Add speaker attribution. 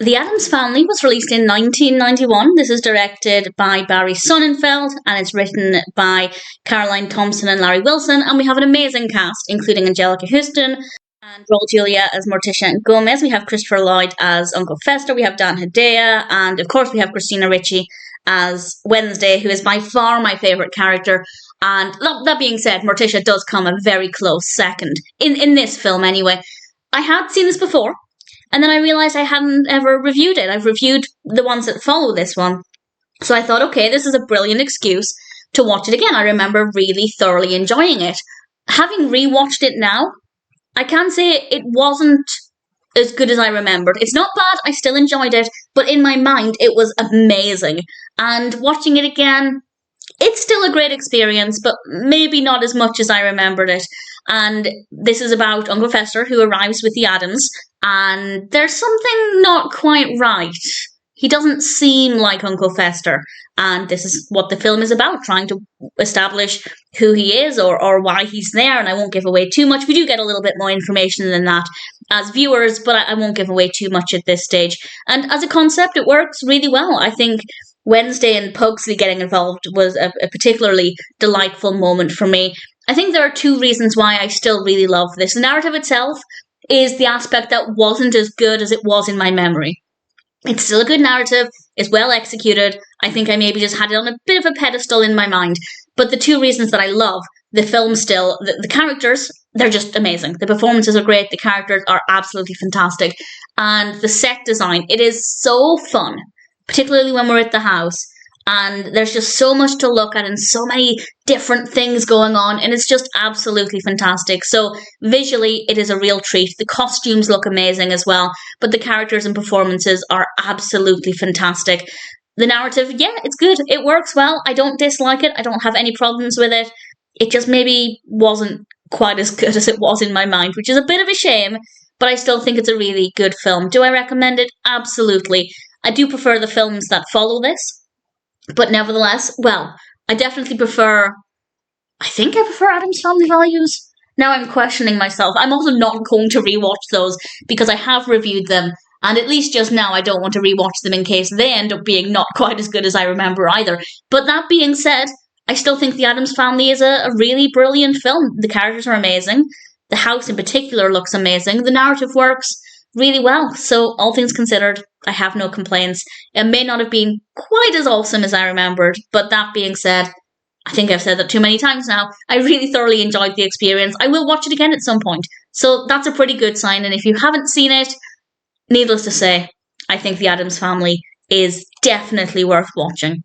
Speaker 1: The Addams Family was released in 1991. This is directed by Barry Sonnenfeld and it's written by Caroline Thompson and Larry Wilson. And we have an amazing cast, including Anjelica Huston and Raul Julia as Morticia and Gomez. We have Christopher Lloyd as Uncle Fester. We have Dan Hedaya. And of course, we have Christina Ricci as Wednesday, who is by far my favourite character. And that being said, Morticia does come a very close second, in this film anyway. I had seen this before. And then I realised I hadn't ever reviewed it. I've reviewed the ones that follow this one. So I thought, okay, this is a brilliant excuse to watch it again. I remember really thoroughly enjoying it. Having rewatched it now, I can say it wasn't as good as I remembered. It's not bad, I still enjoyed it, but in my mind it was amazing. And watching it again, it's still a great experience, but maybe not as much as I remembered it. And this is about Uncle Fester, who arrives with the Addams, and there's something not quite right. He doesn't seem like Uncle Fester, and this is what the film is about, trying to establish who he is or why he's there, and I won't give away too much. We do get a little bit more information than that as viewers, but I won't give away too much at this stage. And as a concept, it works really well. I think Wednesday and Pugsley getting involved was a particularly delightful moment for me. I think there are two reasons why I still really love this. The narrative itself is the aspect that wasn't as good as it was in my memory. It's still a good narrative, it's well executed. I think I maybe just had it on a bit of a pedestal in my mind. But the two reasons that I love the film still, the characters, they're just amazing. The performances are great, the characters are absolutely fantastic. And the set design, it is so fun, particularly when we're at the house. And there's just so much to look at and so many different things going on. And it's just absolutely fantastic. So visually, it is a real treat. The costumes look amazing as well. But the characters and performances are absolutely fantastic. The narrative, yeah, it's good. It works well. I don't dislike it. I don't have any problems with it. It just maybe wasn't quite as good as it was in my mind, which is a bit of a shame. But I still think it's a really good film. Do I recommend it? Absolutely. I do prefer the films that follow this. But nevertheless, well, I definitely prefer Addams Family Values. Now I'm questioning myself. I'm also not going to rewatch those because I have reviewed them. And at least just now, I don't want to rewatch them in case they end up being not quite as good as I remember either. But that being said, I still think The Addams Family is a really brilliant film. The characters are amazing. The house in particular looks amazing. The narrative works really well. So all things considered, I have no complaints. It may not have been quite as awesome as I remembered, but that being said, I think I've said that too many times now. I really thoroughly enjoyed the experience. I will watch it again at some point. So that's a pretty good sign. And if you haven't seen it, needless to say, I think The Addams Family is definitely worth watching.